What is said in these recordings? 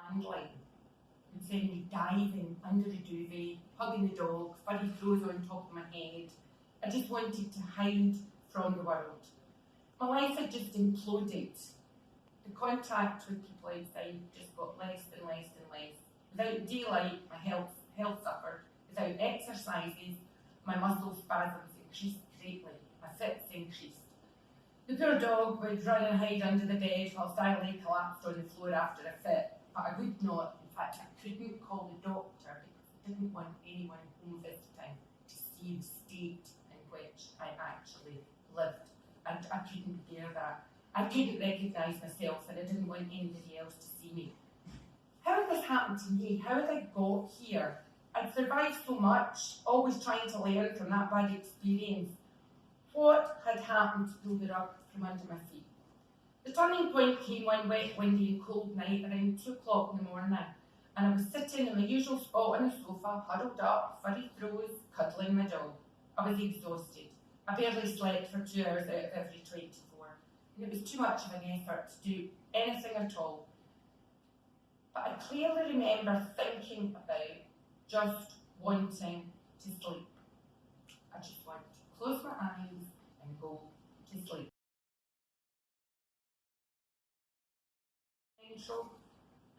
landline would send me diving under the duvet, hugging the dog, furry throws on top of my head. I just wanted to hide from the world. My life had just imploded. The contact with people outside just got less and less and less. Without daylight, my health suffered. Without exercises, my muscle spasms increased greatly. My fits increased. The poor dog would run and hide under the bed whilst I lay collapsed on the floor after a fit. But I would not, in fact, I couldn't call the doctor because I didn't want anyone home visiting to see the state in which I actually lived. I couldn't bear that. I couldn't recognise myself and I didn't want anybody else to see me. How had this happened to me? How had I got here? I'd survived so much, always trying to learn from that bad experience. What had happened to pull the rug from under my feet? The turning point came one wet, windy and cold night around 2 o'clock in the morning, and I was sitting in my usual spot on the sofa, huddled up, furry throws, cuddling my dog. I was exhausted. I barely slept for 2 hours out of every 24, and it was too much of an effort to do anything at all. But I clearly remember thinking about just wanting to sleep. I just wanted to close my eyes and go to sleep.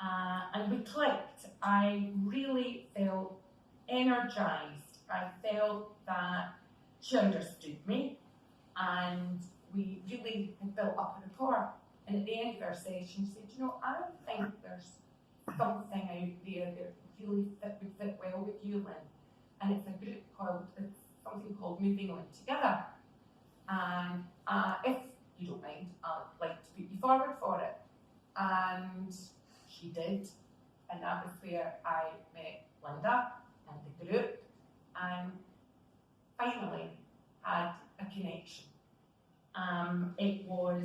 And we clicked. I really felt energised. I felt that she understood me and we really had built up a rapport. And at the end of our session, she said, you know, I think there's something out there that really would fit well with you, Lynne. And it's something called Moving On Together. And if you don't mind, I'd like to put you forward for it. And she did. And that was where I met Linda and the group and finally had a connection. It was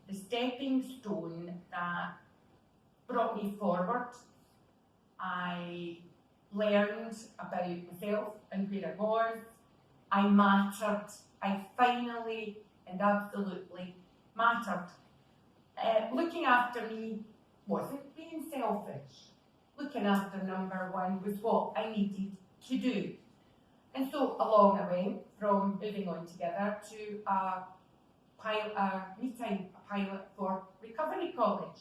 the stepping stone that brought me forward. I learned about myself and where I was. I mattered. I finally and absolutely mattered. Looking after me wasn't being selfish. Looking after number one was what I needed to do. And so along I went from Moving On Together to a pilot for Recovery College.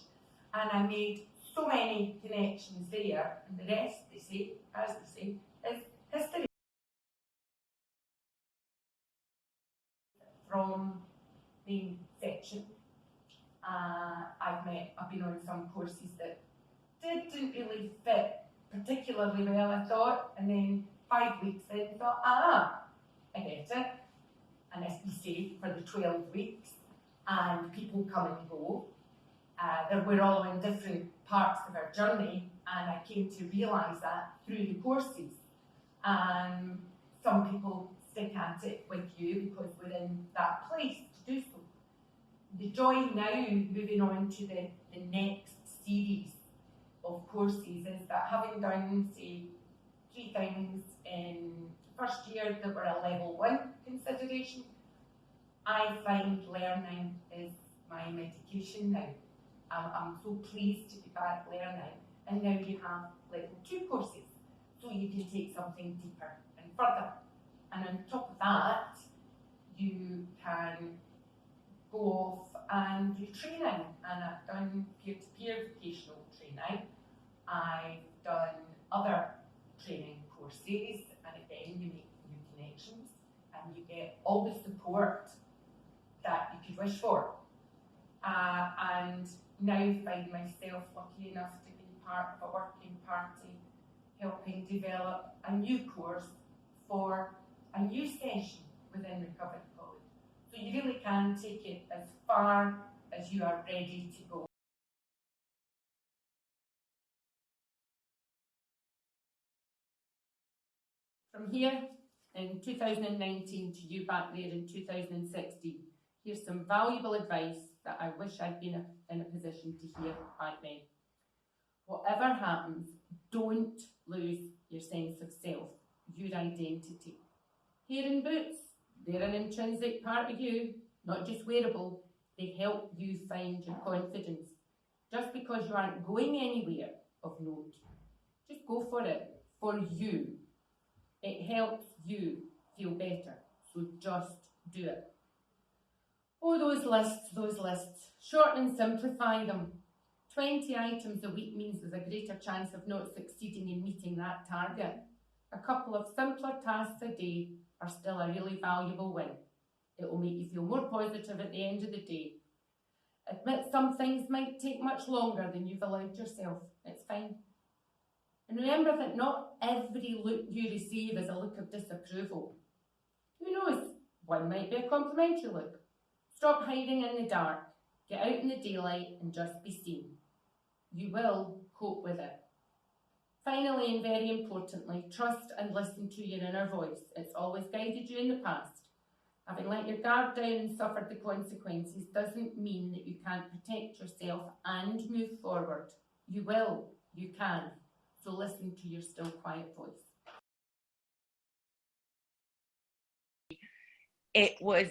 And I made so many connections there, and the rest, as they say, is history. From the section, I've been on some courses that didn't really fit particularly well, I thought, and then 5 weeks in, I thought, I get it. And as we say, for the 12 weeks, and people come and go. We're all in different parts of our journey, and I came to realise that through the courses. Some people stick at it with you because we're in that place to do so. The joy now, moving on to the next series of courses, is that having done, say, 3 things in first year that were a level 1 consideration, I find learning is my medication now. I'm so pleased to be back learning, and now you have level 2 courses, so you can take something deeper and further. And on top of that, you can go off and do training, and I've done peer-to-peer vocational training. I've done other training courses, and again, you make new connections, and you get all the support that you could wish for. And now find myself lucky enough to be part of a working party, helping develop a new course for a new session within Recovery College. So you really can take it as far as you are ready to go. From here in 2019 to you back there in 2016, here's some valuable advice that I wish I'd been in a position to hear back then. Whatever happens, don't lose your sense of self, your identity. Hair and boots, they're an intrinsic part of you, not just wearable. They help you find your confidence. Just because you aren't going anywhere of note. Just go for it, for you. It helps you feel better, so just do it. Oh, those lists. Shorten and simplify them. 20 items a week means there's a greater chance of not succeeding in meeting that target. A couple of simpler tasks a day are still a really valuable win. It will make you feel more positive at the end of the day. Admit some things might take much longer than you've allowed yourself. It's fine. And remember that not every look you receive is a look of disapproval. Who knows? One might be a complimentary look. Stop hiding in the dark. Get out in the daylight and just be seen. You will cope with it. Finally, and very importantly, trust and listen to your inner voice. It's always guided you in the past. Having let your guard down and suffered the consequences doesn't mean that you can't protect yourself and move forward. You will. You can. So listen to your still quiet voice. It was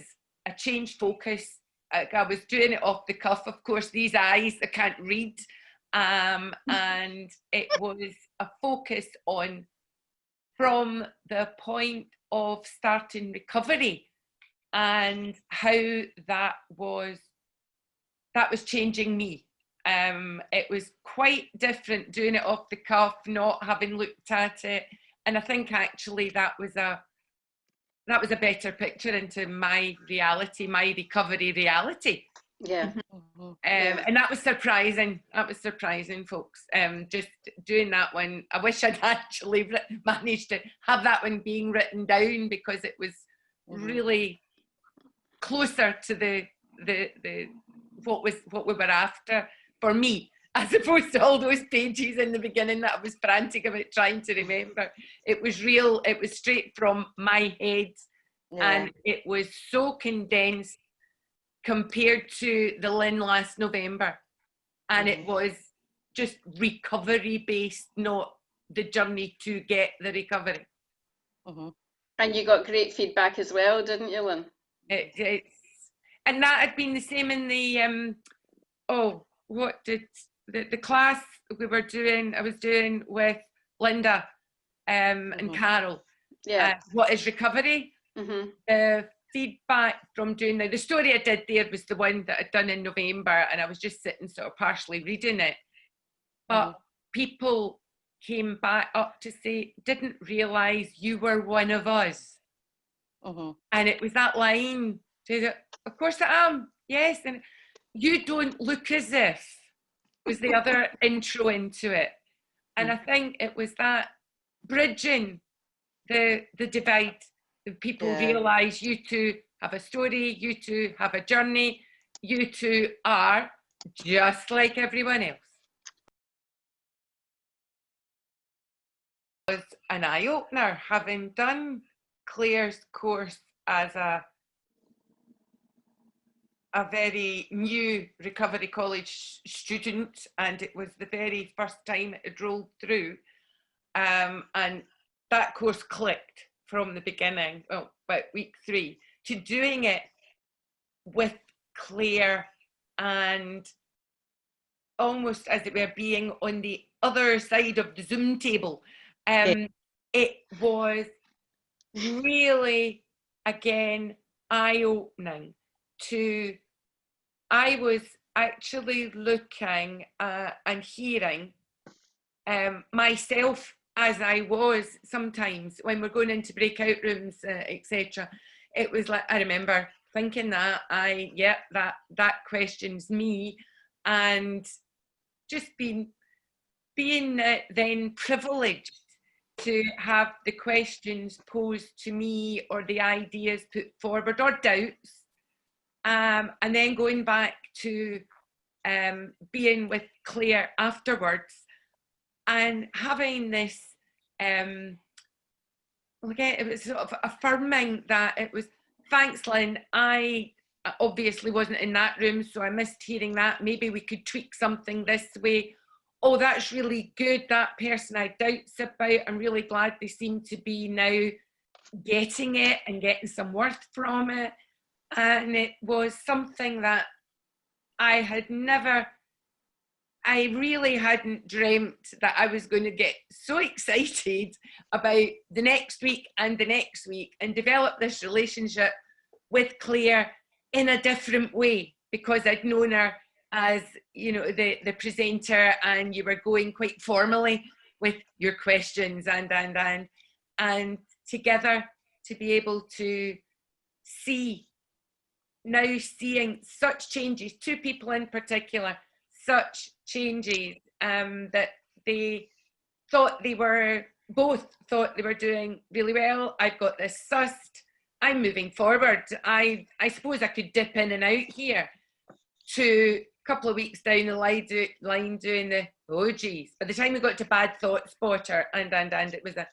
a changed focus. I was doing it off the cuff. Of course, these eyes, I can't read. And it was a focus on from the point of starting recovery and how that was changing me. It was quite different doing it off the cuff, not having looked at it. And I think actually that was a better picture into my reality, my recovery reality. Yeah. And that was surprising. That was surprising, folks. Just doing that one. I wish I'd actually managed to have that one being written down, because it was really closer to the what we were after for me, as opposed to all those pages in the beginning that I was frantic about trying to remember. It was real. It was straight from my head, and it was so condensed compared to the Lynne last November. And it was just recovery based, not the journey to get the recovery. And you got great feedback as well, didn't you, Lynne? And that had been the same in the, the class we were doing, I was doing with Linda and Carol. What is recovery? The feedback from doing the story I did there was the one that I'd done in November, and I was just sitting sort of partially reading it. But people came back up to say, didn't realise you were one of us. And it was that line, of course I am, yes, and you don't look as if, was the other intro into it. And I think it was that bridging the divide. People realise you two have a story, you two have a journey, you two are just like everyone else. It was an eye-opener, having done Claire's course as a very new Recovery College student, and it was the very first time it had rolled through, and that course clicked from the beginning, about week 3, to doing it with Claire and almost as it were being on the other side of the Zoom table. It was really, again, eye-opening to, I was actually looking and hearing myself as I was sometimes when we're going into breakout rooms, etc. It was like, I remember thinking that, that questions me, and just being then privileged to have the questions posed to me or the ideas put forward or doubts, and then going back to being with Claire afterwards and having this, again, it was sort of affirming that it was, thanks Lynne, I obviously wasn't in that room, so I missed hearing that, maybe we could tweak something this way. Oh, that's really good, that person I had doubts about, I'm really glad they seem to be now getting it and getting some worth from it. And it was something that I had never I really hadn't dreamt that I was going to get so excited about the next week and the next week and develop this relationship with Claire in a different way, because I'd known her as, you know, the presenter, and you were going quite formally with your questions and together to be able to see, now seeing such changes, two people in particular, such changes that they thought they were, both thought they were doing really well. I've got this sussed, I'm moving forward. I suppose I could dip in and out here to a couple of weeks down the line doing the, oh geez. By the time we got to Bad Thought Spotter and it was a,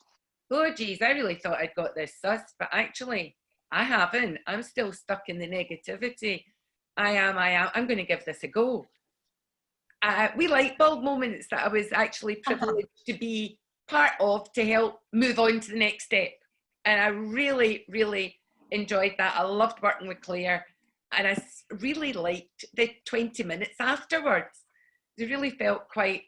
oh geez, I really thought I'd got this sussed, but actually I haven't. I'm still stuck in the negativity. I'm going to give this a go. We light bulb moments that I was actually privileged to be part of to help move on to the next step. And I really, really enjoyed that. I loved working with Claire, and I really liked the 20 minutes afterwards. It really felt quite,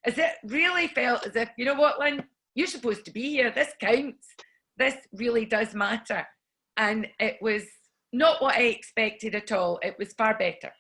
as it really felt as if, you know what, Lynne, you're supposed to be here. This counts. This really does matter. And it was not what I expected at all. It was far better.